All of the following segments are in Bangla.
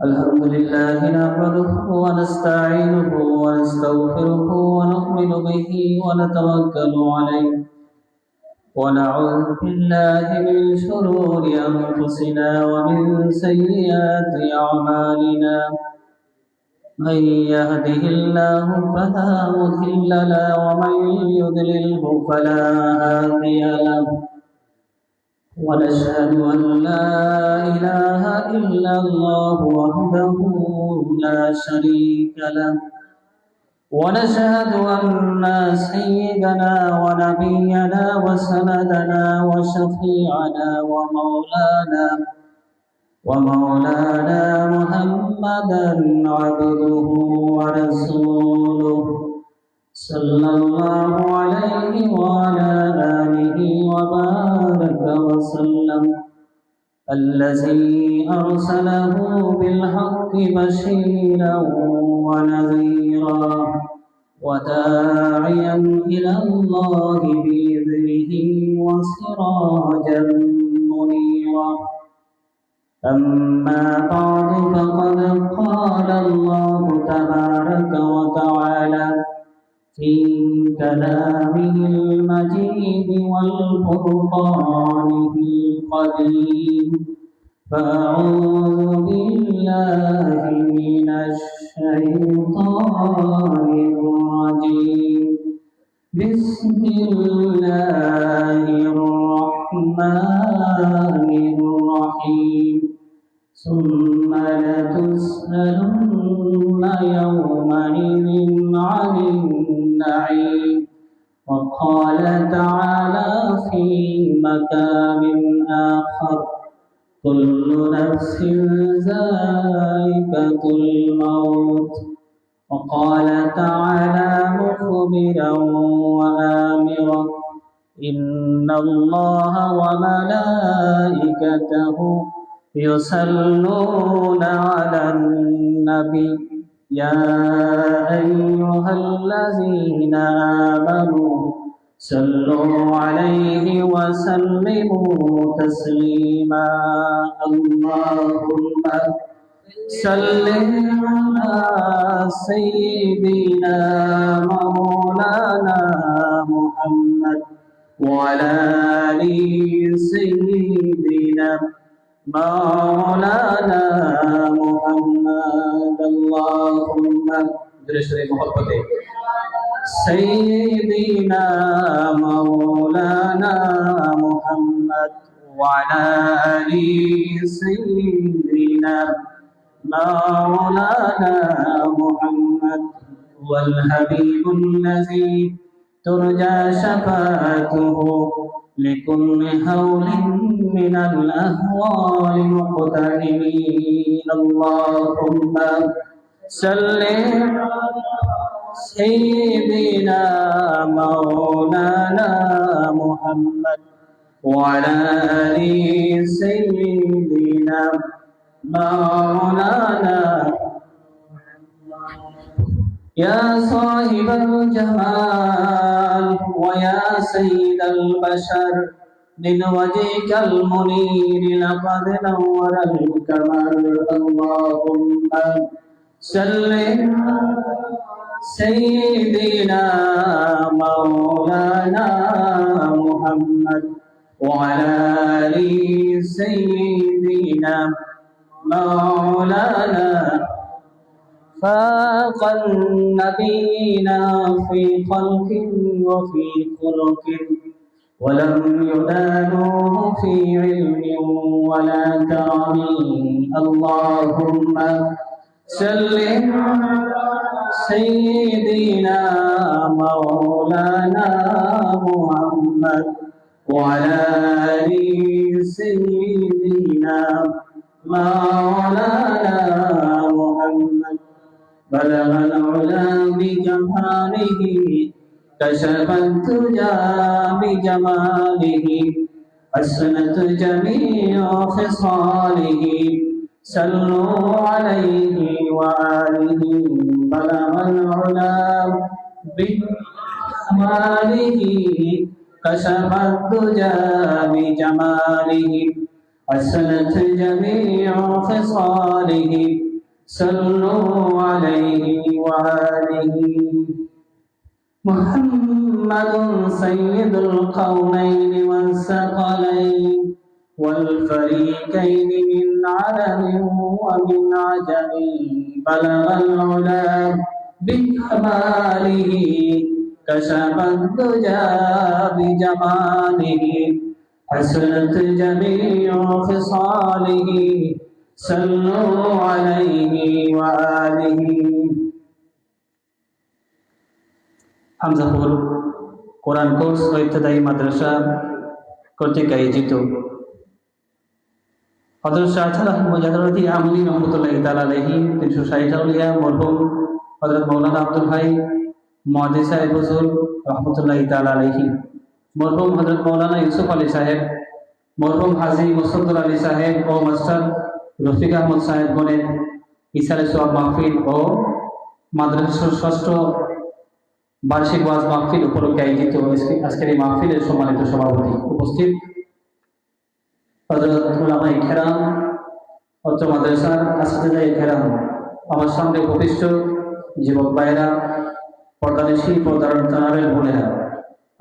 الحمد لله نحمده ونستعينه ونستغفره ونؤمن به ونتوكل عليه ونعوذ بالله من شرور أنفسنا ومن سيئات أعمالنا من يهده الله فلا مضل له ومن يضلله فلا هادي له ونشهد أن لا إله إلا الله وحده لا شريك له ونشهد أن سيدنا ونبينا وسندنا وشفيعنا ومولانا محمدا عبده ورسوله صلى الله عليه وعلى آله وبارك وسلم الذي أرسله بالحق بشيرا ونذيرا وداعيا إلى الله بإذنه وسراجا منيرا أما بعد فقد قال الله تبارك وتعالى في كلامه المجيد والفرقانه القديم فأعوذ بالله من الشيطان الرجيم بسم الله الرحمن الرحيم ثم لتسألن يومئذ عن النعيم وقال تعالى في مكان آخر كل نفس ذائقة الموت وقال تعالى مخبرا وآمرا إن الله وملائكته يصلون على النبي يا أيها الذين آمنوا صلوا عليه وسلموا تسليما اللهم صل على سيدنا مولانا محمد وعلى آل سيدنا مولانا محمد اللهم درشري محبته سيدنا مولانا محمد وعلى آل سيدنا مولانا محمد والحبيب الذي ترجى شفاعته لكل هول من الأهوال مقتحمين اللهم صل سيدنا مولانا محمد وعلى آل سيدنا مولانا يا صاحب الجمال ويا سيد البشر من وجهك المنير لقد نور الكمال اللهم صل سيدنا مولانا محمد وعلى آل سيدنا مولانا فاق النبيين في خلق وفي خلق ولم يدانوه في علم ولا كرم اللهم صل سيدنا مولانا محمد وعلى آل سيدنا مولانا محمد بلغ العلا بجماله كشف الدجى بجماله حسنت جميع خصاله صلوا عليه وآله بلغ العلا بجماله كشف الدجى بجماله حسنت جميع خصاله صلوا عليه وآله محمد سيد القومين والثقلين والفريقين من عرب ومن عجم بلغ العلا بكماله كشف الدجى بجماله حسنت جميع خصاله صلوا عليه وآله হামজাপুর কোরআন কোর্স ও ইবতেদায়ী মাদ্রাসা কর্তৃক আয়োজিত হযরত শাহজালাল মুজাদ্দিদ আমলি রহমাতুল্লাহি তাআলা আলাইহি 360 আউলিয়া মরহুম হযরত মাওলানা আব্দুল হাই মুহাদ্দিস সাহেব হুজুর রহমাতুল্লাহি তাআলা আলাইহি মরহুম হযরত মাওলানা ইউসুফ আলী সাহেব মরহুম হাজী মুসদ্দর আলী সাহেব ও মাস্টার রফিক আহমদ সাহেব গণের ইসারে সওয়াব মাহফিল ও মাদ্রাসার ষষ্ঠ বার্ষিক ওয়াজ মাহফিল উপলক্ষে আয়োজিত আজকের এই মাহফিলের সম্মানিত সভাপতি উপস্থিত হযরত উলামায়ে কেরাম অত্র মাদ্রাসার আসতিদায়ে কেরাম আমার সামনে উপবিষ্ট যুবক ভাইয়েরা পর্দানিশী পর্দার বোনেরা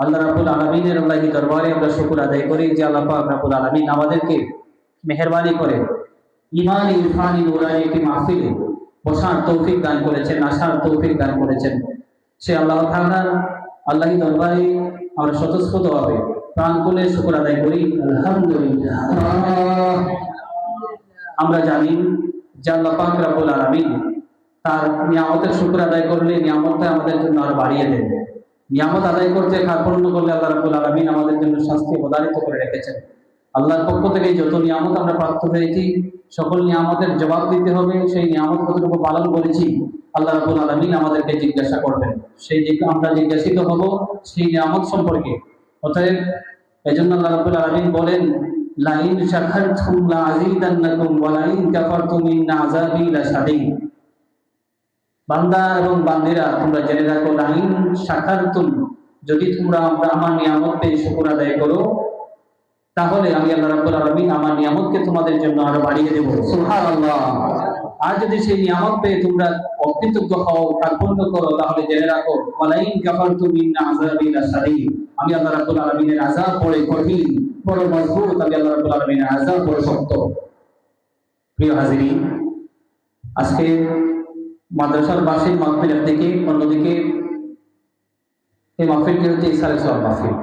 আল্লাহ রাব্বুল আলামিনের আল্লাহি দরবারে আমরা শুকর আদায় করি যে আল্লাহ পাক রাব্বুল আলামিন আমাদেরকে মেহেরবানি করে ঈমানি ইরফানি নুরানি একটি মাহফিলে বসার তৌফিক দান করেছেন, আসার তৌফিক দান করেছেন। সে আল্লাহ তাআলার আল্লাহি দরবারে আমরা স্বতঃস্ফূর্তভাবে প্রাণ খুলে শুকর আদায় করি আলহামদুলিল্লাহ। আমরা জানি যে আল্লাহ পাক রব্বুল আলামিন তার নিয়ামতের শুকর আদায় করলে নিয়ামতটা আমাদের জন্য আরো বাড়িয়ে দেন। নিয়ামত আদায় করতে কার্পণ্য করলে আল্লাহ রাব্বুল আলামিন আমাদের জন্য শাস্তি অবধারিত করে রেখেছেন। আল্লাহর পক্ষ থেকে যত নিয়ামত আমরা প্রাপ্ত হয়েছি সকল নিয়ামতের জবাব দিতে হবে। সেই নিয়ামত কতটুকু পালন করেছি আল্লাহ রাব্বুল আলামিন আমাদেরকে জিজ্ঞাসা করবেন। আমরা জিজ্ঞাসিত হব সেই নিয়ামত সম্পর্কে। অতএব এজন্য আল্লাহ রাব্বুল আলামিন বলেন লাইন শাকারতুম লাযীদান্নাকুম ওয়া লাইন কাফারতুম ইন্না আযাবী লাশাদীদ। বান্দা এবং বান্দিরা তোমরা জেনে রাখো লাইন শাকারতুম, যদি তোমরা আমার নিয়ামত পেয়ে শুকর আদায় করো তাহলে আমি আল্লাহ রাব্বুল আলামিন আমার নিয়ামতকে তোমাদের জন্য আরো বাড়িয়ে দেব। সুবহানাল্লাহ। আর যদি সেই নিয়ামত পেয়ে তোমরা অকৃতজ্ঞ হও, কার্পণ্য করো, তাহলে জেনে রাখো ওয়ালাইন কাফারতুম ইন্না আযাবী লাশাদীদ, আমি আল্লাহ রাব্বুল আলামিনের আযাব বড় কঠিন, বড় মজবুত, আমি আল্লাহ রাব্বুল আলামিনের আযাব বড় শক্ত। প্রিয় হাজিরিন, আজকে মাদ্রাসার বার্ষিক মাহফিল একদিকে, অন্যদিকে এই মাহফিলটি হচ্ছে ইসারে সওয়াব মাহফিল।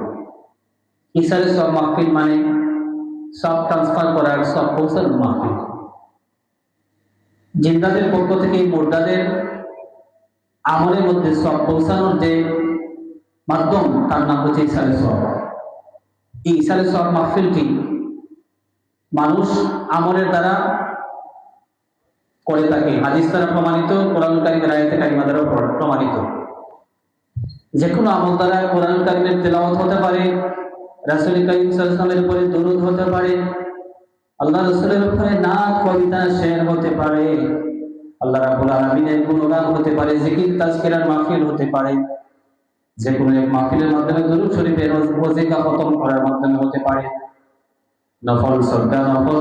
ইসারে সওয়াব মাহফিল মানে সব ট্রান্সফার করার, সব পৌঁছানোর মাহফিল। জিন্দাদের পক্ষ থেকে মুর্দাদের আমলের মধ্যে সব পৌঁছানোর যে মাধ্যম তার নাম হচ্ছে ইসারে সওয়াব। এই ইসারে সওয়াব মাহফিলটি মানুষ আমলের দ্বারা করে থাকে, হাদিস দ্বারা প্রমাণিত, কোরআন কারীমের আয়াতে কারিমা দ্বারা প্রমাণিত। যে কোনো আমল দ্বারা কোরআন কারীমের তেলাওয়াত হতে পারে, রাসূল কারীম সাল্লাল্লাহু আলাইহি ওয়াসাল্লামের উপরে দরুদ হতে পারে, আল্লাহ রাসূলের উপরে নাত, কবিতা, শের হতে পারে, আল্লাহ রাব্বুল আলামিনের গুণগান হতে পারে, জিকির তাজকিরার মাহফিল হতে পারে, যে কোনো এক মাহফিলের মাধ্যমে দরুদ শরীফের ওয়াজিফা খতম করার মাধ্যমে হতে পারে, নফল সাদকা, নফল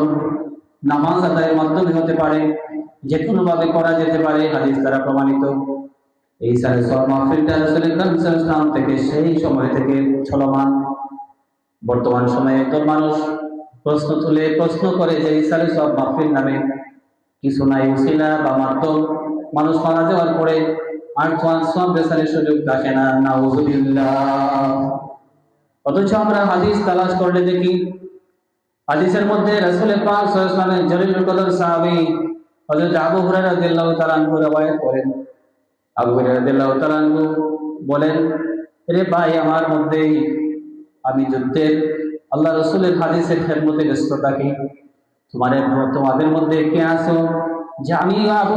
নামাজ আদায়ের মাধ্যমে হতে পারে, যে কোনো ভাবে করা যেতে পারে, হাদিস দ্বারা প্রমাণিত। এই ইসারে সওয়াব মাহফিলটা রাসূল কারীম সাল্লাল্লাহু আলাইহি ওয়াসাল্লাম থেকে সেই সময় থেকে চলমান। বর্তমান সময়ে তো মানুষ প্রশ্ন তুলে প্রশ্ন করে যে ইসারে সওয়াব মাহফিল নামে কিছু নাই, উসিলা বা মাধ্যম। মানুষ মারা যাওয়ার পরে আর তো সওয়াব বেচারের সুযোগ থাকে না, নাউযুবিল্লাহ। অথচ আমরা হাদিস তালাশ করলে দেখি হাদিসের মধ্যে রাসূল পাক সাল্লাল্লাহু আলাইহি ওয়াসাল্লামের জলিলুল কদর সাহাবী হযরত আবু হুরায়রা রাদিয়াল্লাহু তাআলা আনহু রওয়ায়াত করেন। আবু হুরায়রা রাদিয়াল্লাহু তাআলা আনহু বলেন, রে ভাই, আমার মধ্যে আমি যুদ্ধের আল্লাহ রাসূলের হাদিসের খেদমতে ব্যস্ত থাকি, তোমাদের মধ্যে কে আছো যে আমি আবু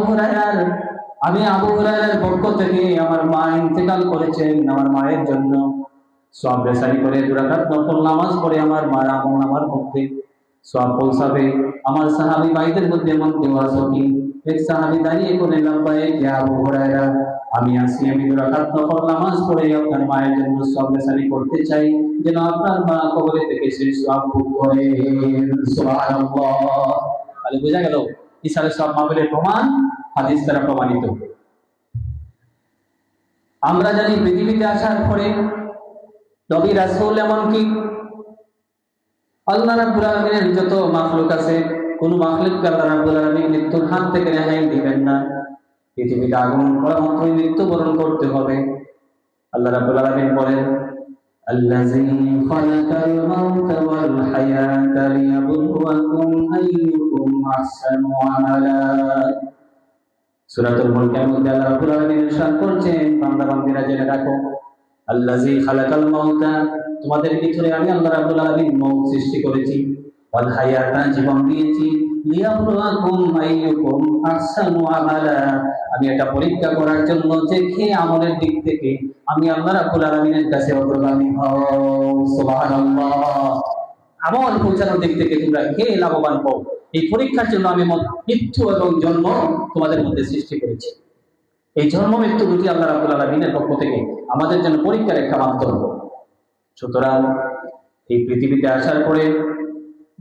হুরায়রার পক্ষ থেকে আমার মা ইন্তেকাল করেছেন, আমার মায়ের জন্য সওয়াব বেচারি করে 2 রাকাত নফল নামাজ পড়ে আমার মার আমল আমার মধ্যে সওয়াব পৌঁছাবে। আমার সাহাবী ভাইদের মধ্যে এমন কেউ আছো কি? এক সাহাবী দাঁড়িয়ে বলে, লাব্বাইক ইয়া আবু হুরায়রা, আমি আছি, আমি 2 রাকাত নফল নামাজ পড়ে আপনার মায়ের জন্য সওয়াব রেসানি করতে চাই, যেন আপনার মা কবরে থেকে সেই সওয়াব ভোগ করে। সুবহানাল্লাহ। তাহলে বোঝা গেল ইসারের সওয়াব মাহফিলের প্রমাণ হাদিস দ্বারা প্রমাণিত। আমরা জানি পৃথিবীতে আসার পরে নবী রাসূল এমনকি আল্লাহ রাব্বুল আলামিনের যত মাখলুক আছে, কোন মাখলুককে আল্লাহ রাব্বুল আলামিন মৃত্যুর হাত থেকে রেহাই দিবেন না। পৃথিবীতে আগমন করা মাত্রই মৃত্যুবরণ করতে হবে। আল্লাহ রাব্বুল আলামিন বলেন, আল্লাযী খালাকাল মাউতা ওয়াল হায়াতা লিয়াবলুয়াকুম আইয়ুকুম আহসানু আমালা। সূরাতুল মুলকের মধ্যে আল্লাহ রাব্বুল আলামিন ইরশাদ করছেন, বান্দা বান্দীরা জেনে রাখো, আল্লাযী খালাকাল মাউতা, তোমাদের ভিতরে আমি আল্লাহ রাব্বুল আলামিন মওত সৃষ্টি করেছি, ওয়াল হায়াতা, জীবন দিয়েছি, লিয়াবলুয়াকুম আইয়ুকুম আহসানু আমালা, আমি এটা পরীক্ষা করার জন্য যে কে আমলের দিক থেকে আমি আল্লাহ রাব্বুল আলামিনের কাছে অগ্রগামী হও। সুবহানাল্লাহ। আমল পৌঁছানোর দিক থেকে তোমরা কে লাভবান হও, এই পরীক্ষার জন্য আমি মৃত্যু এবং জন্ম তোমাদের মধ্যে সৃষ্টি করেছি। এই জন্ম মৃত্যু দুটি আল্লাহ রাব্বুল আলামিনের পক্ষ থেকে আমাদের জন্য পরীক্ষার একটা মাধ্যম। সুতরাং এই পৃথিবীতে আসার পরে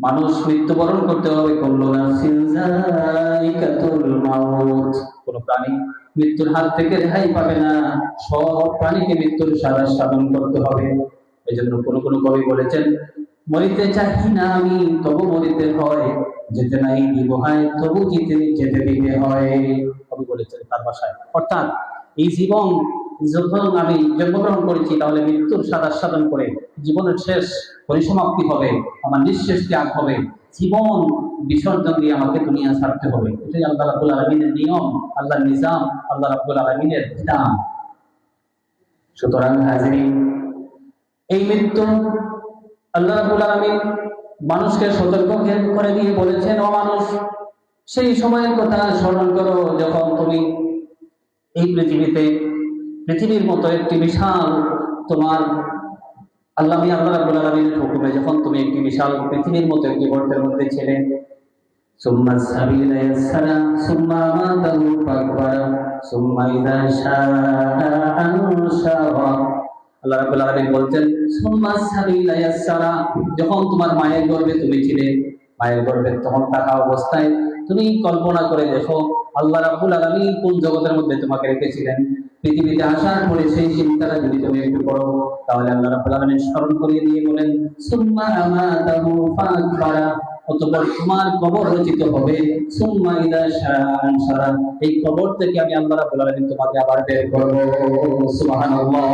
মানুষ মৃত্যুবরণ করতে হবে। কুল্লু নাফসিন যায়িকাতুল মাউত, কোন প্রাণী মৃত্যুর হাত থেকে রেহাই পাবে না, সব প্রাণীকে মৃত্যুর সাধন করতে হবে। এই জন্য কোন কোন কবি বলেছেন, মরিতে চাহি না আমি তবু মরিতে হয়, যেতে নাই দিব হয় তবু যেতে দিতে হয়, কবি বলেছেন তার ভাষায়। অর্থাৎ এই জীবন যখন আমি জন্মগ্রহণ করেছি, তাহলে মৃত্যুর সাধন করে জীবনের শেষ পরিসমাপ্তি হবে, আমার নিঃশেষ ত্যাগ হবে, জীবন বিসর্জন দিয়ে আমাকে দুনিয়া ছাড়তে হবে। এটাই আল্লাহ রাব্বুল আলামিনের নিয়ম, আল্লাহর নিজাম, আল্লাহ রাব্বুল আলামিনের বিধান। সুতরাং হাজিরিন, এই মৃত্যু আল্লাহ রাব্বুল আলামিন মানুষকে সতর্ক করে দিয়ে বলেছেন, ও মানুষ, সেই সময়ের কথা স্মরণ করো যখন তুমি এই পৃথিবীর মতো একটি বিশাল তোমার আল্লাহ রাব্বুল আলামিনের হুকুমে যখন তুমি একটি বিশাল পৃথিবীর মতো একটি গর্তের মধ্যে ছিলে, সুম্মা সাবিলা ইয়াসসারা সুম্মা আমাতাহু ফাকবারা সুম্মা ইযা শাআ আনশারা। আল্লাহ রাব্বুল আলামিন বলছেন, সুম্মা সাবিলা ইয়াসসারা, যখন তোমার মায়ের গর্ভে তুমি ছিলে, মায়ের গর্ভে তখন থাকা অবস্থায় তুমি কল্পনা করে দেখো আল্লাহ রাব্বুল আলামিন কোন জগতের মধ্যে তোমাকে রেখেছিলেন। পৃথিবীতে আসার পরে সেই চিন্তাটা যদি তুমি একটু করো, তাহলে আল্লাহ রাব্বুল আলামিন স্মরণ করিয়ে দিয়ে বলেন, সুম্মা আমাতাহু ফাকবারা, অতঃপর তোমার কবর রচিত হবে, সুম্মা ইযা শাআ আনশারা, এই কবর থেকে আমি আল্লাহ রাব্বুল আলামিন তোমাকে আবার বের করব। সুবহানাল্লাহ।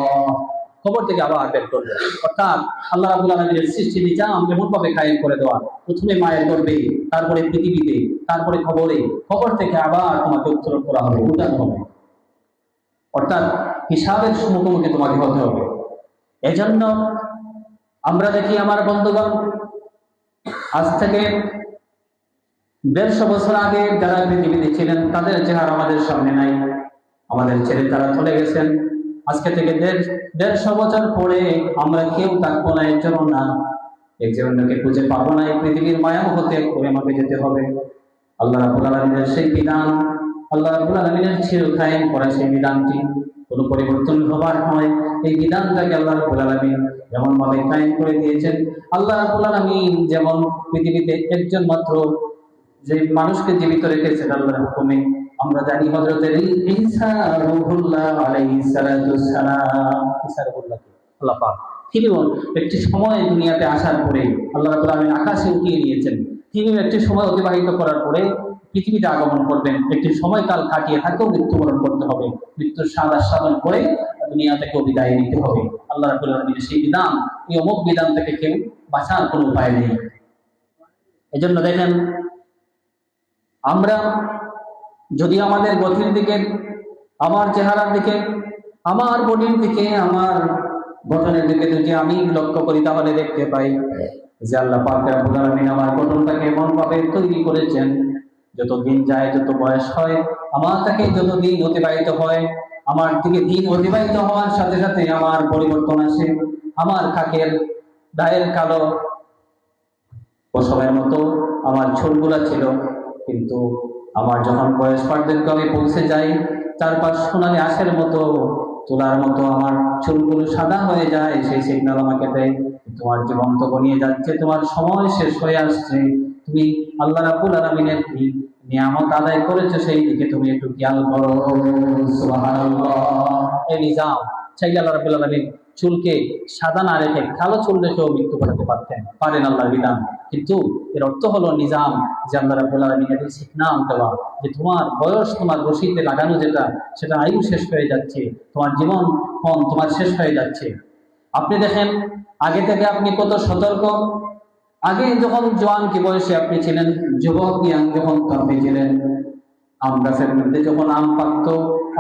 কবর থেকে আবার বের করবে। অর্থাৎ আল্লাহ রাব্বুল আলামিনের সৃষ্টি নিজাম এমন ভাবে কায়েম করে দেওয়া, প্রথমে মায়ের গর্ভে, তারপরে পৃথিবীতে, তারপরে কবর থেকে আবার তোমাকে উত্তোলন করা হবে, উঠানো হবে। অর্থাৎ হিসাবের মুখোমুখি তোমাকে হতে হবে। এজন্য আমরা দেখি আমার বন্ধুগণ, আজ থেকে 150 বছর আগে যারা পৃথিবীতে ছিলেন তাদের চেহারা আমাদের সামনে নাই, আমাদের ছেড়ে তারা চলে গেছেন। আজকে থেকে 150 বছর পরে আমরা কেউ থাকবো না, এর জন্য না, একজনকে খুঁজে পাবো না, এই পৃথিবীর মায়ামোহ ত্যাগ করে আমাকে যেতে হবে। আল্লাহ রাব্বুল আলামিনের সেই বিধান, আল্লাহ রাব্বুল আলামিনের চিরকায়েম করা সেই বিধানটি কোনো পরিবর্তন হবার নয়। এই বিধানটাকে আল্লাহ রাব্বুল আলামিন যেমন ভাবে কায়েম করে দিয়েছেন। আল্লাহ রাব্বুল আলামিন যেমন পৃথিবীতে একজন মাত্র যে মানুষকে জীবিত রেখেছেন আল্লাহর হুকুমে, আমরা জানি হযরত ঈসা রূহুল্লাহ আলাইহিস সালাতুস সালাম, ঈসা রূহুল্লাহ আল্লাহ পাক তিনিও একটি সময় দুনিয়াতে আসার পরে আল্লাহ রাব্বুল আলামিন আকাশে উঠিয়ে নিয়েছেন। তিনি একটি সময় অতিবাহিত করার পরে পৃথিবীতে আগমন করবেন, একটি সময়কাল কাটিয়ে তাকেও মৃত্যুবরণ করতে হবে, মৃত্যুর সাধন করে দুনিয়া থেকে বিদায় নিতে হবে। আল্লাহ রাব্বুল আলামিনের সেই বিধান, এই অমুক বিধান থেকে কেউ বাঁচার কোনো উপায় নেই। এজন্য দেখেন, আমরা যদি আমাদের গতির দিকে, আমার চেহারার দিকে, আমার বডির দিকে, আমার গঠনের দিকে যদি আমি লক্ষ্য করি, তাহলে দেখতে পাই যে আল্লাহ পাক রব্বুল আলামিন আমার গঠনটাকে এমন ভাবে তৈরি করেছেন, যত দিন যায়, যত বয়স হয়, আমার থেকে যত দিন অতিবাহিত হয়, আমার থেকে দিন অতিবাহিত হওয়ার সাথে সাথে আমার পরিবর্তন আসে। আমার খাকের দায়ের কালো প্রসবের মতো আমার চুলগুলা ছিল, কিন্তু আমার যখন বয়স পার্থক্য আমি পৌঁছে যাই, চারপাশ সোনালি আঁশের মতো, তুলার মতো আমার চুলগুলো সাদা হয়ে যায়। সেই সিগন্যাল আমাকে দেয় তোমার জীবন তো গনিয়ে যাচ্ছে, তোমার সময় শেষ হয়ে আসছে, তুমি আল্লাহ রাব্বুল আলামিনের কি নিয়ামত আদায় করেছো সেই দিকে তুমি একটু খেয়াল করো। সুবহানাল্লাহ। এই নিজাম চাইলে আল্লাহ রাব্বুল আলামিন চুলকে সাদা না রেখে কালো চুল রেখেও মৃত্যু ঘটাতে পারেন আল্লাহর বিধান। কিন্তু এর অর্থ হলো নিজাম যে আল্লাহ রাব্বুল আলামিন এর সিগন্যাল দেওয়া যে তোমার বয়স, তোমার রশিতে লাগানো যেটা, সেটা আয়ু শেষ হয়ে যাচ্ছে, তোমার জীবন তোমার শেষ হয়ে যাচ্ছে। আপনি দেখেন আগে থেকে আপনি কত সতর্ক। আগে যখন জোয়ান কি বয়সে আপনি ছিলেন, যুবক যখন আপনি ছিলেন, আম গাছের মধ্যে যখন আম পাকতো,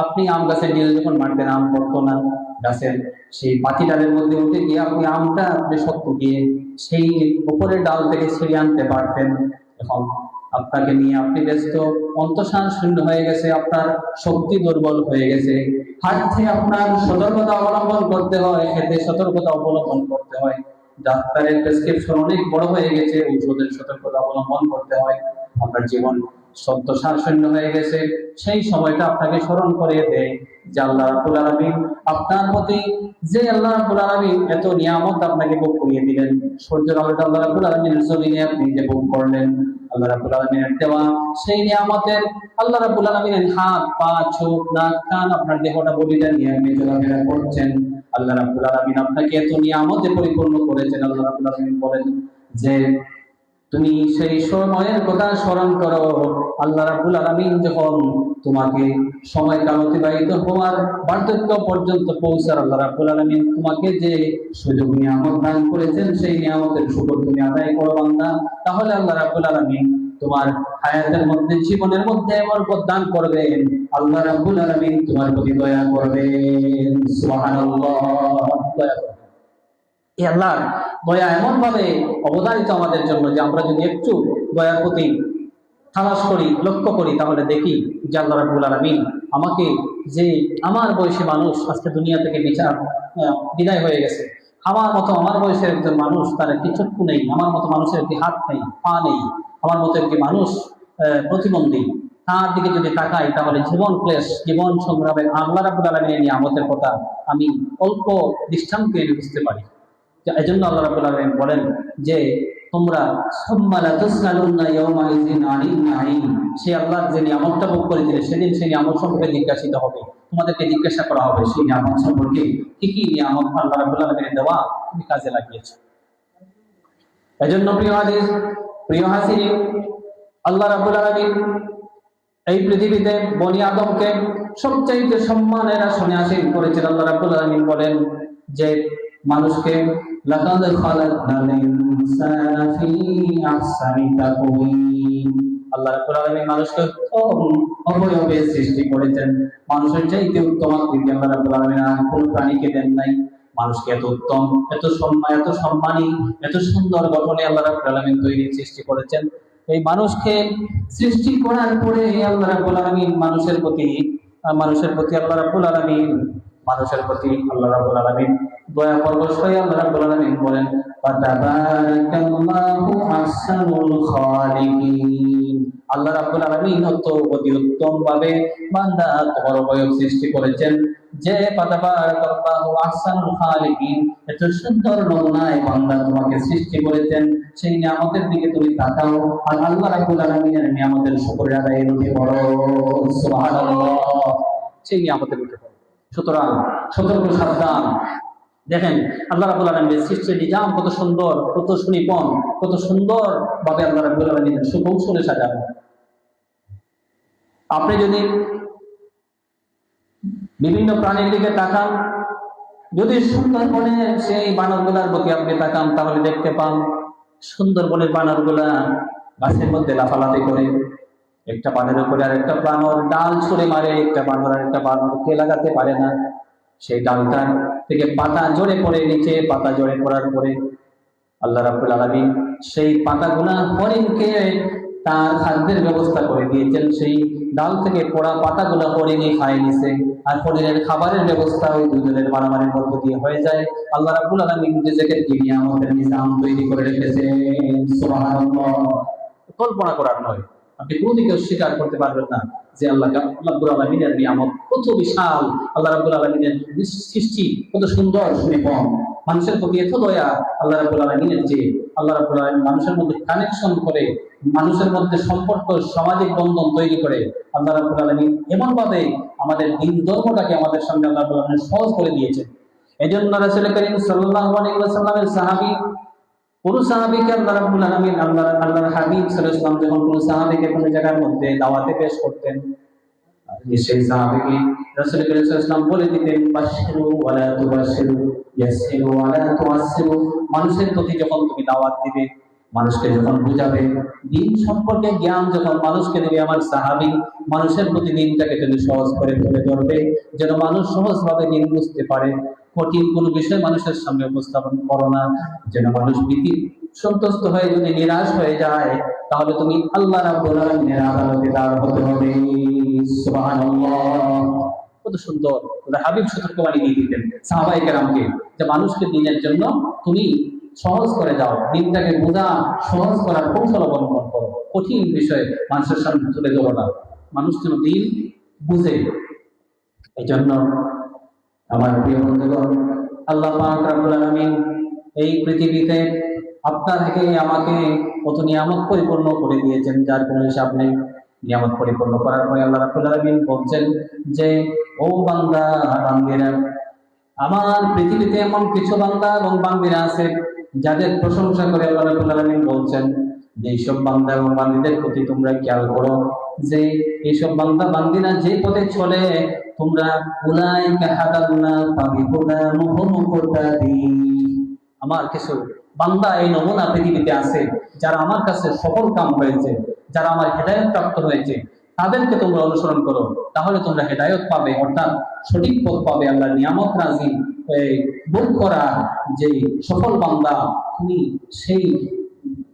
আপনি আম গাছের নিয়ে যখন মারতেন আম পড়তো না, গাছের সেই পাতি ডালের মধ্যে উঠে গিয়ে আপনি শক্ত গিয়ে সেই উপরের ডাল থেকে ছিঁড়ে আনতে পারতেন। এখন আপনাকে নিয়ে আপনি ব্যস্ত, অন্তঃসার শূন্য হয়ে গেছে, আপনার শক্তি দুর্বল হয়ে গেছে, হাঁটতে আপনার সতর্কতা অবলম্বন করতে হয়, খেতে সতর্কতা অবলম্বন করতে হয়, ডাক্তারের প্রেসক্রিপশন অনেক বড় হয়ে গেছে, ঔষধের সতর্কতা অবলম্বন করতে হয়, আপনার জীবন সত্যসার শূন্য হয়ে গেছে। সেই সময়টা আপনাকে স্মরণ করিয়ে দেয় যে আল্লাহ রাব্বুল আলামিন আপনার প্রতি, যে আল্লাহ রাব্বুল আলামিন এত নিয়ামত আপনাকে ভোগ করিয়ে দিলেন। সূর্যের আলোটা আল্লাহ রাব্বুল আলামিনের জমিনে আপনি যে ভোগ করলেন, আল্লাহ রাব্বুল আলামিনের দেওয়া সেই নিয়ামতের, আল্লাহ রাব্বুল আলামিনের হাত, পা, চোখ, নাক, কান, আপনার দেহটা বডিটা নিয়ে আপনি চলাফেরা করছেন। আল্লাহ রাব্বুল আলামিন আপনাকে এত নিয়ামতে পরিপূর্ণ করেছেন। আল্লাহ রাব্বুল আলামিন বলেন যে তুমি সেই সময়ের কথা স্মরণ করো, আল্লাহ রাব্বুল আলামিন যখন তোমাকে সময়কাল অতিবাহিত হওয়ার বার্ধক্য পর্যন্ত পৌঁছার আল্লাহ রাব্বুল আলামিন তোমাকে যে সুযোগ নিয়ামত দান করেছেন, সেই নিয়ামতের শুকর তুমি আদায় করো বান্দা, তাহলে আল্লাহ রাব্বুল আলামিন তোমার হায়াতের মধ্যে, জীবনের মধ্যে বরকত দান করবেন, আল্লাহ রাব্বুল আলামিন তোমার প্রতি দয়া করবেন। সুবহানাল্লাহ। দয়া করবেন। এই আল্লাহর দয়া এমন ভাবে অবধারিত আমাদের জন্য যে আমরা যদি একটু দয়ার প্রতি তালাশ করি, লক্ষ্য করি, তাহলে দেখি যে আল্লাহ রাব্বুল আলামিন আমাকে, যে আমার বয়সী মানুষ আজকে দুনিয়া থেকে বিদায় হয়ে গেছে, আমার মতো আমার বয়সের একজন মানুষ, তার একটি চক্ষু নেই, আমার মতো মানুষের একটি হাত নেই, পা নেই, আমার মতো একটি মানুষ প্রতিবন্ধী, তার দিকে যদি তাকাই তাহলে জীবন ক্লেশ, জীবন সংগ্রামে আল্লাহ রাব্বুল আলামিনের নিয়ামতের কথা আমি অল্প দৃষ্টান্তে বুঝতে পারি। এজন্য আল্লাহ রাব্বুল আলামিন বলেন যে তোমরা সে আল্লাহর যে নিয়ামতটা ভোগ করে দিলে সেদিন সেই নিয়ামত সম্পর্কে জিজ্ঞাসিত হবে, তোমাদেরকে জিজ্ঞাসা করা হবে সেই নিয়ামত সম্পর্কে, কি কি নিয়ামত আল্লাহ রাব্বুল আলামিনের দেওয়া তুমি কাজে লাগিয়েছো। এজন্য প্রিয় হাসিনী, আল্লাহ রাব্বুল আলামিন এই পৃথিবীতে বনি আদমকে সবচাইতে সম্মানের আসনে আসীন করেছেন। আল্লাহ রাব্বুল আলামিন বলেন যে মানুষকে লাকাদ খালাকনাল ইনসানা ফি আহসানি তাকওয়িম, আল্লাহ রাব্বুল আলামিন মানুষকে অবয়বে সৃষ্টি করেছেন, মানুষের চাইতে উত্তম আকৃতি আল্লাহ রাব্বুল আলামিন আর কোনো প্রাণীকে দেন নাই। মানুষকে এত উত্তম, এত সম্মানী, এত সুন্দর গঠনে আল্লাহ রাব্বুল আলামিন সৃষ্টি করেছেন। এই মানুষকে সৃষ্টি করার পরে আল্লাহ রাব্বুল আলামিন মানুষের প্রতি আল্লাহ রাব্বুল আলামিন দয়া পরবশ হয়ে আল্লাহ রাব্বুল আলামিন বলেন ফাতাবারাকাল্লাহু আহসানুল খালিকিন, আল্লাহ রাব্বুল আলামিন অতি উত্তম ভাবে বান্দা তোমার অবয়ব সৃষ্টি করেছেন। যে ফাতাবারাকাল্লাহু আহসানুল খালিকিন, এত সুন্দর নমুনায় বান্দা তোমাকে সৃষ্টি করেছেন, সেই নিয়ামতের দিকে তুমি তাকাও আর আল্লাহ রাব্বুল আলামিনের নিয়ামতের শুকর আদায় করতে পারো। সুবহানাল্লাহ। সেই নিয়ামতের উঠে পড়ো। সুতরাং সতর্ক সাবধান। দেখেন আল্লাহ রাব্বুল আলামিনের সৃষ্টির নিজাম কত সুন্দর, কত সুনিপুণ, কত সুন্দর ভাবে আল্লাহ রাব্বুল আলামিন সুকৌশলে সাজানো। আপনি যদি বিভিন্ন প্রাণীর দিকে তাকান, যদি সুন্দরবনের সেই বানরগুলার প্রতি আপনি তাকান, তাহলে দেখতে পান সুন্দরবনের বানরগুলা গাছের মধ্যে লাফালাফি করে, একটা বানরের উপরে আর একটা বানর ডাল ছুঁড়ে মারে, একটা বানর আর একটা বানরকে লাগাতে পারে না, সেই ডালটা থেকে পাতা জড়ে পড়ে নিচে, পাতা জড়ে পড়ার পরে আল্লাহ রাব্বুল আলামিন সেই পাতাগুলা হরিণকে তার খাদ্যের ব্যবস্থা করে দিয়েছেন। সেই ডাল থেকে পোড়া পাতাগুলো হরিণী খায় নিছে, আর হরিণের খাবারের ব্যবস্থা ওই দুজনের মারামারির মধ্য দিয়ে হয়ে যায়। আল্লাহ রাব্বুল আলামিন নিজেকে নিয়ামতের নিজাম তৈরি করে রেখেছেন। সুবহানাল্লাহ, কল্পনা করার নয়। আপনি কোনদিকে স্বীকার করতে পারবেন না যে আল্লাহ রাব্বুল আলামিনের নিয়ামত কত বিশাল, আল্লাহ রাব্বুল আলামিনের সৃষ্টি কত সুন্দর সুনিপুণ, মানুষের প্রতি এত দয়া আল্লাহ রাব্বুল আলামিনের, যে আল্লাহ রাব্বুল আলামিন মানুষের মধ্যে কানেকশন করে, মানুষের মধ্যে সম্পর্ক, সামাজিক বন্ধন তৈরি করে আল্লাহ রাব্বুল আলামিন এমন ভাবে আমাদের দিন ধর্মটাকে আমাদের সঙ্গে আল্লাহ রাব্বুল আলামিন সহজ করে দিয়েছেন। এজন্য রাসূল করিম সাল্লাল্লাহু আলাইহি ওয়াসাল্লামের সাহাবী, কোন সাহাবীকে আল্লাহ রাব্বুল আলামিন আল্লাহর হাবিব সাল্লাল্লাহু আলাইহি ওয়াসাল্লাম যখন কোন সাহাবীকে কোন জায়গার মধ্যে দাওয়াতে পেশ করতেন, সেই সাহাবীকে রাসূল করিম সাল্লাল্লাহু আলাইহি ওয়াসাল্লাম বলে দিতেন, বাশশিরু ওয়ালা তুবাশশিরু, ইয়াসসিরু ওয়ালা তুআসসিরু। মানুষের প্রতি যখন তুমি দাওয়াত দিবে, মানুষকে যখন বুঝাবে, দিন সম্পর্কে জ্ঞান যখন মানুষকে দেবে, আমার সাহাবী মানুষের প্রতি দিনটাকে তুমি সহজ করে তুলে ধরবে, যেন মানুষ সহজভাবে দিন বুঝতে পারে। কঠিন কোনো বিষয় মানুষের সামনে উপস্থাপন করো না, যেন মানুষ ভীতি সন্তুষ্ট হয়ে যদি নিরাশ হয়ে যায়, তাহলে তুমি আল্লাহ রাব্বুল আলামিনের আদালতে দাঁড় হতে হবে। সুবহানাল্লাহ, কত সুন্দর হাবিব সতর্কবাণী দিয়ে দিতেন সাহাবায়ে কেরামকে, যে মানুষকে দিনের জন্য তুমি সহজ করে দাও, দিনটাকে বোঝা সহজ করার কৌশল অবলম্বন করো, কঠিন বিষয় মানুষের সামনে তুলে ধরো না, মানুষ যেন দিন বুঝে। এই জন্য আমার প্রিয় বন্ধুগণ, আল্লাহ পাক রব্বুল আলামিন এই পৃথিবীতে আপনাকে আমাকে কত নিয়ামত পরিপূর্ণ করে দিয়েছেন, যার কোনো হিসাব নেই। নিয়ামত পরিপূর্ণ করার পরে আল্লাহ রাব্বুল আলামিন বলছেন যে, ও বান্দা বান্দিরা, আমার পৃথিবীতে এমন কিছু বান্দা এবং বান্দিরা আছে যাদের প্রশংসা করে আল্লাহ রাব্বুল আলামিন বলছেন যে এইসব বান্দা এবং বান্দিদের প্রতি তোমরা খেয়াল করো, যে এইসব বান্দা বান্দিরা যে পথে চলে তোমরা উলাইকা হাদাল্না ফাবিহুদা মুহতাদি। আমার কিছু বান্দা এই নমুনা পৃথিবীতে আছে যারা আমার কাছে সফল কাম হয়েছে, যারা আমার হেদায়েত প্রাপ্ত হয়েছে, তাদেরকে তোমরা অনুসরণ করো, তাহলে তোমরা হেদায়েত পাবে, অর্থাৎ সঠিক পথ পাবে। আল্লাহ নিয়ামত রাজি ভোগ করা যে সফল বান্দা, তুমি সেই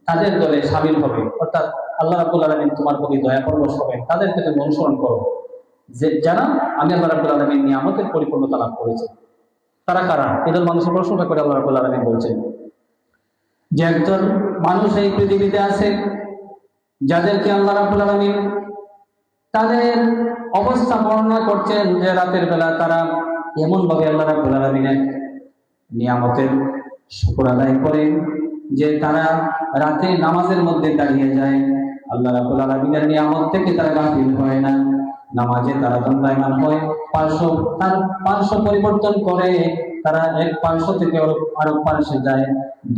তাদের দলে শামিল হবে, অর্থাৎ আল্লাহ রাব্বুল আলামিন তোমার প্রতি দয়া পরবশ হবে, তাদেরকে তুমি অনুসরণ করো, যে যারা আমি আল্লাহ রাব্বুল আলামিন নিয়ামতের পরিপূর্ণতা লাভ করেছে। তারা কারা? এদের মানুষের প্রশংসা করে আল্লাহ রাব্বুল আলামিন বলছেন যে একজন মানুষ এই পৃথিবীতে আছে যাদেরকে আল্লাহ রাব্বুল আলামিন তাদের অবস্থা বর্ণনা করছেন যে রাতের বেলা তারা এমন ভাবে আল্লাহ রাব্বুল আলামিনের নিয়ামতের শুকর আদায় করে যে তারা রাতে নামাজের মধ্যে দাঁড়িয়ে যায়, আল্লাহ রাব্বুল আলামিনের নিয়ামত থেকে তারা গাফিল হয় না, নামাজে তারা দণ্ডায়মান হয়, পার্শ্ব পরিবর্তন করে, তারা এক পার্শ্ব থেকে আরেক পার্শ্বে যায়,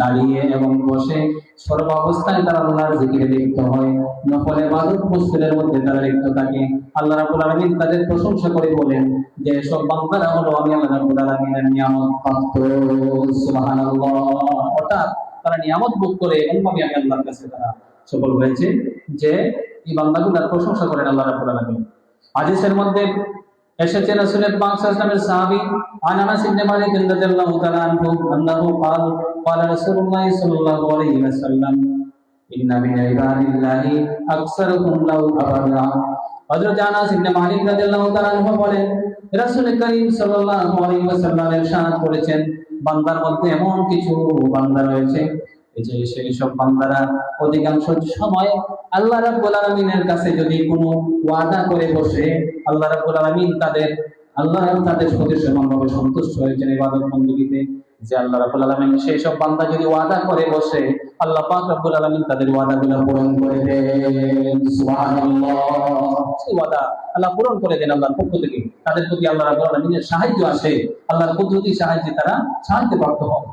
দাঁড়িয়ে এবং বসে সর্বাবস্থায় তারা আল্লাহর জিকিরে লিপ্ত হয়, নফল ইবাদত মুশকিলের মধ্যে তারা লিপ্ত থাকে। আল্লাহ রাব্বুল আলামিন তাদের প্রশংসা করে বলেন যে সব বান্দারা হলো আমি আল্লাহ রাব্বুল আলামিনের নিয়ামত প্রাপ্ত। সুবহানাল্লাহ, অর্থাৎ তারা নিয়ামত ভোগ করে এমনভাবে আমি আল্লাহর কাছে তারা সফল হয়েছে যে এই বান্দাগুলোর প্রশংসা করেন আল্লাহ রাব্বুল আলামিন। হাদিসের মধ্যে এসেছে রাসূল পাক সাল্লাল্লাহু আলাইহি ওয়াসাল্লামের সাহাবী আনাস ইবনে মালিক রাদিয়াল্লাহু তাআলা আনহু আন্নাহু ক্বালা রাসূলুল্লাহ সাল্লাল্লাহু আলাইহি ওয়াসাল্লাম ইন্না মিন ইবাদিল্লাহি আকসারুহুম লাউ আবাদা। হযরত আনাস ইবনে মালিক রাদিয়াল্লাহু তাআলা আনহু বলেন, রাসূল করিম সাল্লাল্লাহু আলাইহি ওয়াসাল্লাম ইরশাদ করেছেন, বান্দার মধ্যে এমন কিছু বান্দা রয়েছে যে সেই সব বান্দারা অধিকাংশ সময় আল্লাহ রাব্বুল আলামিনের কাছে যদি কোনো ওয়াদা করে বসে, আল্লাহ রাব্বুল আলামিন তাদের প্রতি সমানভাবে সন্তুষ্ট হয়েছেন ইবাদত বন্দেগীতে, যে আল্লাহ রাব্বুল আলামিন সেই সব বান্দা যদি ওয়াদা করে বসে, আল্লাহ পাক রাব্বুল আলামিন তাদের ওয়াদাগুলো পূরণ করে দেন। সুবহানাল্লাহ, সেই ওয়াদা আল্লাহ পূরণ করে দেন আল্লাহর পক্ষ থেকে, তাদের প্রতি আল্লাহ রাব্বুল আলামিনের সাহায্য আসে, আল্লাহর কুদরতি সাহায্যে তারা সাহায্য প্রাপ্ত হয়।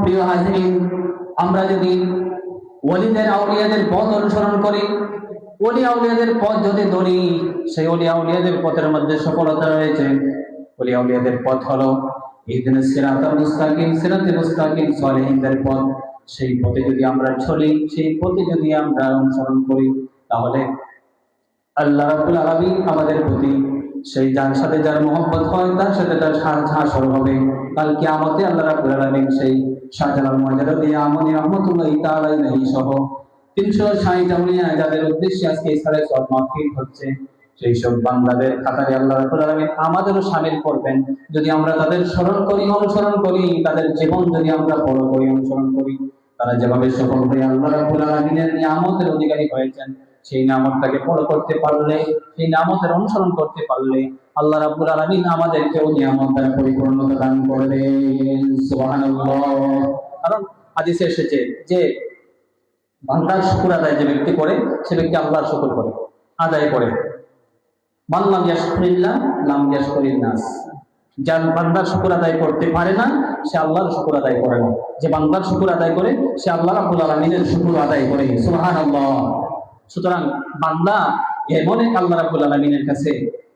প্রিয় হাজিরিন, আমরা যদি ওলিদের আউলিয়াদের পথ অনুসরণ করি, ওলি আউলিয়াদের পথ যদি ধরি, সেই ওলি আউলিয়াদের পথের মধ্যে সফলতা রয়েছে। ওলি আউলিয়াদের পথ হলো ইহদিনাস সিরাতাল মুস্তাকিম, সিরাতাল মুস্তাকিম সালিহিনদের পথ। সেই পথে যদি আমরা চলি, সেই পথে যদি আমরা অনুসরণ করি, তাহলে আল্লাহ রাব্বুল আলামিন আমাদের প্রতি সেই যার সাথে যার মহব্বত হয় তার সাথে তার হাসর হবে। কাল কিয়ামতে আল্লাহ রাব্বুল আলামিন সেই শাহজালাল মুজাদ্দিদ আমনি রহমাতুল্লাহি তাআলা আলাইহি সহ 360 আউলিয়া যাদের উদ্দেশ্যে আজকে এই সালাত মাহফিল হচ্ছে, সেই সব বান্দাদের কাতারে আল্লাহ রাব্বুল আলামিন আমাদেরও শামিল করবেন। যদি আমরা তাদের স্মরণ করি, অনুসরণ করি, তাদের জীবন যদি আমরা ফলো করি, অনুসরণ করি, তারা যেভাবে সফল হয়ে আল্লাহ রাব্বুল আলামিনের নিয়ামতের অধিকারী হয়েছেন, সেই নিয়ামতটাকে ফলো করতে পারলে, সেই নিয়ামতের অনুসরণ করতে পারলে আল্লাহ রাব্বুল আলামিন আমাদেরকেও নিয়ামত দ্বারা পরিপূর্ণতা দান করবেন। সুবহানাল্লাহ। কারণ হাদিসে এসেছে যে বান্দার শুকর আদায় যে ব্যক্তি করে, সে ব্যক্তি আল্লাহর শুকর করে, আদায় করে। মান লাম ইয়াশকুরিল্লাহ লাম ইয়াশকুরিন নাস। যার বান্দার শুকর আদায় করতে পারে না, সে আল্লাহর শুকর আদায় করে না। যে বান্দার শুকর আদায় করে, সে আল্লাহ রাব্বুল আলামিনের শুকর আদায় করে। সুবহানাল্লাহ। সুতরাং বান্দা এমন এক আল্লাহ রাব্বুল আলামিনের কাছে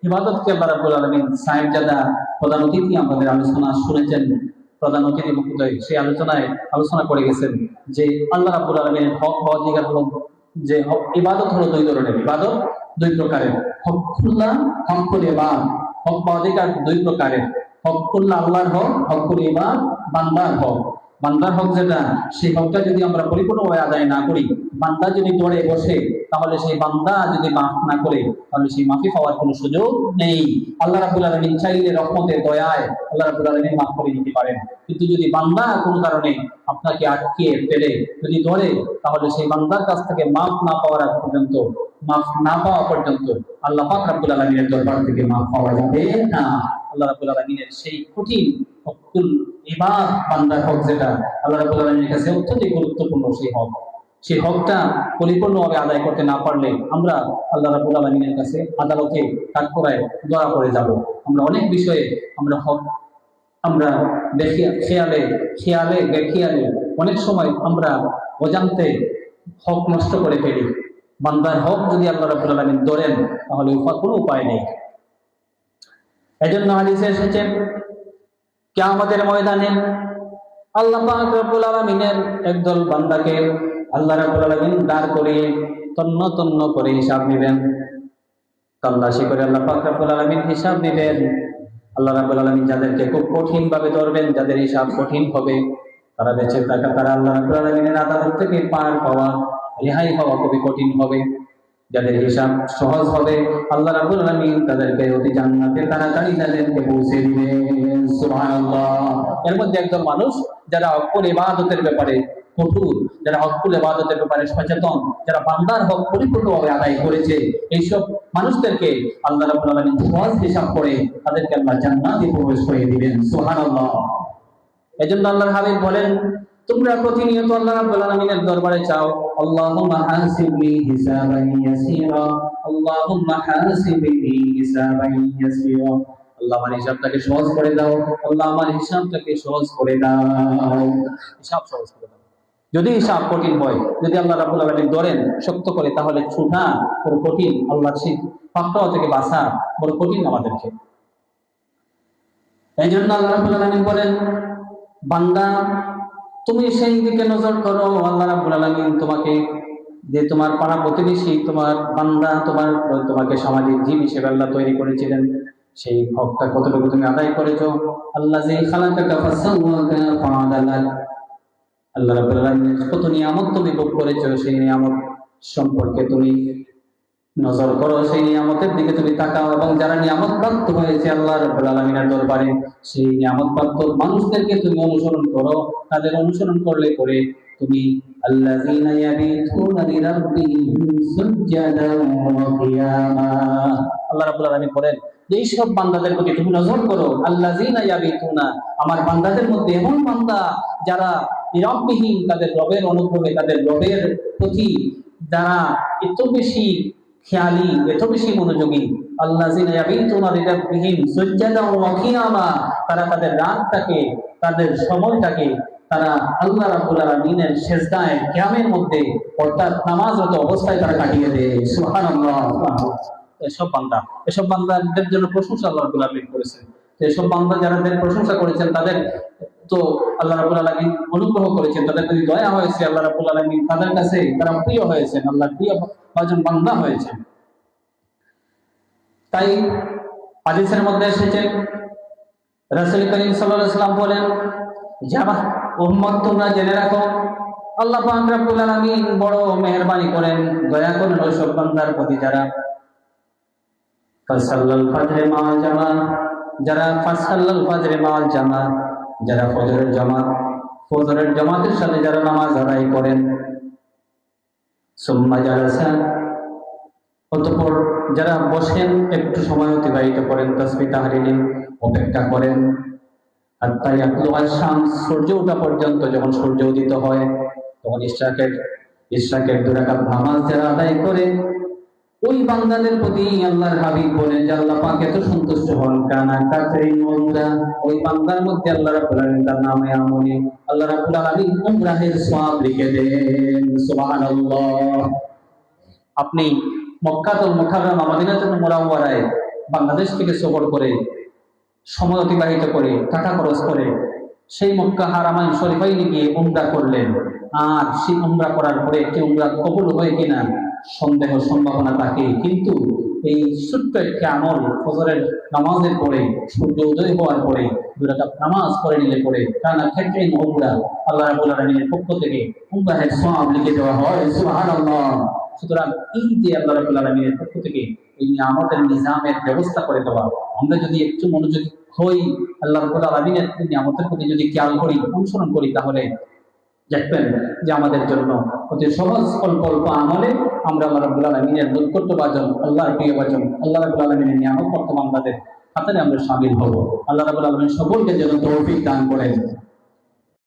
ইবাদতকে আল্লাহ রাব্বুল আলামিন সাহেবজাদা প্রধান অতিথি আমাদের আলোচনা শুনেছেন, প্রধান অতিথি মহোদয় সেই আলোচনা করে গেছেন যে আল্লাহ রাব্বুল আলামিনের হক বা অধিকার হলো, যে ইবাদত হলো দুই ধরনের, ইবাদত দুই প্রকারের, হকুল্লাহ, হকুল ইবাদ। হক বা অধিকার দুই প্রকারের, হকুল্লাহ আল্লাহর হক, হকুল ইবাদ বান্দার হক। বান্দার হক যেটা, সেই হকটা যদি আমরা পরিপূর্ণভাবে আদায় না করি, বান্দা যদি দৌড়ে বসে, তাহলে সেই বান্দা যদি মাফ না করে, তাহলে সেই মাফি পাওয়ার কোনো সুযোগ নেই। আল্লাহ রাব্বুল আলামিন চাইলে রহমতের দয়ায় আল্লাহ রাব্বুল আলামিন মাফ করে দিতে পারেন, কিন্তু যদি বান্দা কোনো কারণে আপনাকে আটকে ফেলে যদি ধরে, তাহলে সেই বান্দার কাছ থেকে মাফ না পাওয়ার পর্যন্ত, মাফ না পাওয়া পর্যন্ত আল্লাহ পাক রাব্বুল আলামিনের দরবার থেকে মাফ পাওয়া যাবে না। আল্লাহ রাব্বুল আলামিনের সেই কঠিন হকুল ইবাদ বান্দার হক যেটা আল্লাহ রাব্বুল আলামিনের কাছে অত্যন্ত গুরুত্বপূর্ণ, সেই হকটা পরিপূর্ণভাবে আদায় করতে না পারলে আমরা আল্লাহ রাব্বুল আলামিনের কাছে আদালতে কাঠগড়ায় ধরা পড়ে যাব। আমরা অনেক বিষয়ে আমরা হক আমরা খেয়ালে বেখিয়ালে অনেক সময় আমরা অজান্তে হক নষ্ট করে ফেলি। বান্দার হক যদি আল্লাহ রাব্বুল আলামিন ধরেন, তাহলে কোনো উপায় নেই। এজন্য হাদিসে এসেছে কিয়ামতের ময়দানে আল্লাহ পাক রব্বুল আলামিনের একদল বান্দাকে আল্লাহ রাব্বুল আলামিন দাঁড় করিয়ে তন্ন তন্ন করে হিসাব নেবেন, তল্লাশি করে আল্লাহ পাক রব্বুল আলামিন হিসাব নেবেন। আল্লাহ রাব্বুল আলামিন যাদেরকে খুব কঠিন ভাবে ধরবেন, যাদের হিসাব কঠিন হবে, তারা বেঁচে থাকা, তারা আল্লাহ রাব্বুল আলামিনের আদালত থেকে পার পাওয়া, রেহাই হওয়া খুবই কঠিন হবে। যাদের হিসাব সহজ হবে, আল্লাহ রাব্বুল আলামিন তাদেরকে অতি জান্নাতে তাড়াতাড়ি তাদেরকে পৌঁছে দিবেন। সুবহানাল্লাহ। এর মধ্যে একজন মানুষ যারা হকুল ইবাদতের ব্যাপারে কঠোর, যারা হকুল ইবাদতের ব্যাপারে সচেতন, যারা বান্দার হক পরিপূর্ণভাবে আদায় করেছে, এইসব মানুষদেরকে আল্লাহ রাব্বুল আলামিন সহজ হিসাব করে তাদেরকে আল্লাহ জান্নাতে প্রবেশ করে দিবেন। সুবহানাল্লাহ। এজন্য আল্লাহর হাবিব বলেন, তোমরা প্রতিনিয়ত আল্লাহ রাব্বুল আলামিনের দরবারে চাও, আল্লাহুম্মা হাসিবনি হিসাবান ইয়াসীরা, আল্লাহুম্মা হাসিবনি হিসাবান ইয়াসীরা। আল্লাহ আমার হিসাবটাকে সহজ করে দাও, আল্লাহ আমার হিসাবটাকে সহজ করে দাও, হিসাব সহজ করে দাও। যদি হিসাব কঠিন হয়, যদি আল্লাহ রাব্বুল আলামিন ধরেন শক্ত করে, তাহলে ছুটা বড় কঠিন, আল্লাহর সেই পাপ থেকে বাঁচা বড় কঠিন আমাদেরকে। এই জন্য আল্লাহ রাব্বুল আলামিন বলেন, বান্দা তুমি সেই দিকে নজর করো। আল্লাহ রাব্বুল আলামিন তোমাকে, যে তোমার পাড়া প্রতিবেশী, তোমার বান্দা, তোমাকে সামাজিক জীব হিসেবে আল্লাহ তৈরি করেছিলেন, সেই হকটা কতটুকু তুমি আদায় করেছো। আল্লাযী খালাকাকা ফাসাওয়াকা ফাআদালাক। আল্লাহ রাব্বুল আলামিন কত নিয়ামত তুমি ভোগ করেছো, সেই নিয়ামত সম্পর্কে তুমি নজর করো, সেই নিয়ামতের দিকে তুমি তাকাও, এবং যারা নিয়ামত প্রাপ্ত হয়েছে আল্লাহ রাব্বুল আলামিনের দরবারে, সেই নিয়ামত প্রাপ্ত মানুষদেরকে তুমি অনুসরণ করো। তাদের অনুসরণ করলে করে তুমি আল্লাযীনা ইয়াবিতুনা লিরাব্বিহিম সুজদান ওয়া কিয়ামা। আল্লাহ রাব্বুল আলামিন বলেন যে এই সব বান্দাদের প্রতি তুমি নজর করো, আল্লাযীনা ইয়াবিতুনা, আমার বান্দাদের মধ্যে এমন বান্দা যারা লিরাব্বিহিম, তাদের রবের অনুগ্রহে, তাদের রবের প্রতি যারা এত বেশি খেয়ালি, এত বেশি মনোযোগী, আল্লাযীনা ইয়াবিতুনা লিরাব্বিহিম সুজদান ওয়া কিয়ামা, তারা তাদের রাতটাকে, তাদের সময়টাকে তারা আল্লাহ রাব্বুল আলামিনের সিজদায় কিয়ামের মধ্যে, অর্থাৎ নামাজরত অবস্থায় তারা কাটিয়ে দেয়। সুবহানাল্লাহ। এসব বান্দাদের জন্য প্রশংসা আল্লাহ রাব্বুল আলামিন করেছেন। তো এসব বান্দা যাদের প্রশংসা করেছেন, তাদের তো আল্লাহ রাব্বুল আলামিন অনুগ্রহ করেছেন, তাদের প্রতি দয়া হয়েছে, আল্লাহ রাব্বুল আলামিন তাদের কাছে তারা প্রিয় হয়েছেন, আল্লাহর প্রিয় একজন বান্দা হয়েছেন। তাই হাদিসের মধ্যে এসেছে, রাসূল করিম সাল্লাল্লাহু আলাইহি ওয়াসাল্লাম বলেন, উম্মত তোমরা জেনে রাখো, আল্লাহ পাক রব্বুল আলামিন বড় মেহেরবানি করেন, দয়া করেন ওই সব বান্দার প্রতি যারা ফাসাল্লাল ফাজরে মাল জামা, যারা ফাসাল্লাল ফাজরে মাল জামা, যারা ফজরের জামাতের সাথে যারা নামাজ আদায় করেন, সুম্মা জালাসা, অতঃপর যারা বসেন একটু সময় অতিবাহিত করেন, তাসবিহ তাহলিলে অপেক্ষা করেন, হাত্তা ইয়াতলুআ শামস, সূর্য ওঠা পর্যন্ত, যখন সূর্য উদিত হয় তখন ইশরাকের 2 রাকাত নামাজ যারা আদায় করে, ওই বান্দাদের প্রতি আল্লাহর হাবিব বলেন যে আল্লাহ পাক এত সন্তুষ্ট হন, কানা কাতরিন উমরা, ওই বান্দার মধ্যে আল্লাহ রাব্বুল আলামিন তার নামে আমলে আল্লাহ রাব্বুল আলামিন উমরাহের সওয়াব লিখে দেন। সুবহানাল্লাহ। আপনি মক্কাতুল মুকাররমা মদিনাতুল মুনাওয়ারায় বাংলাদেশ থেকে সফর করে, সময় অতিবাহিত করে, টাকা খরচ করে সেই মক্কা হারামাইন শরীফাইনে গিয়ে উমরা করলেন, আর সেই উমরা করার পরে একটি উমরা কবুল হয় কিনা সন্দেহ সম্ভাবনা থাকে, কিন্তু এই ছোট্ট একটি আমল ফজরের নামাজের পরে, সূর্য উদয় হওয়ার পরে 2 রাকাত নামাজ পড়ে নিলে পরে কানা কাতরিন উমরা, আল্লাহ রাব্বুল আলামিনের পক্ষ থেকে উমরাহের সওয়াব লিখে দেওয়া হয়। সুবহানাল্লাহ। সুতরাং এই যে আল্লাহ রাব্বুল আলামিনের পক্ষ থেকে এই নিয়ামতের নিজামের ব্যবস্থা করে দেওয়া, আমরা যদি একটু মনোযোগী হই, আল্লাহ রাব্বুল আলামিনের নিয়ামতের প্রতি যদি খেয়াল করি, অনুসরণ করি, তাহলে দেখবেন যে আমাদের জন্য অতি সহজ অল্প অল্প আমলে আমরা আল্লাহ রাব্বুল আলামিনের নৈকট্যভাজন, আল্লাহর প্রিয়ভাজন, আল্লাহ রাব্বুল আলামিনের নিয়ামত বর্তমান আমাদের হাতে আমরা শামিল হব। আল্লাহ রাব্বুল আলামিন সকলকে যেন তৌফিক দান করেন।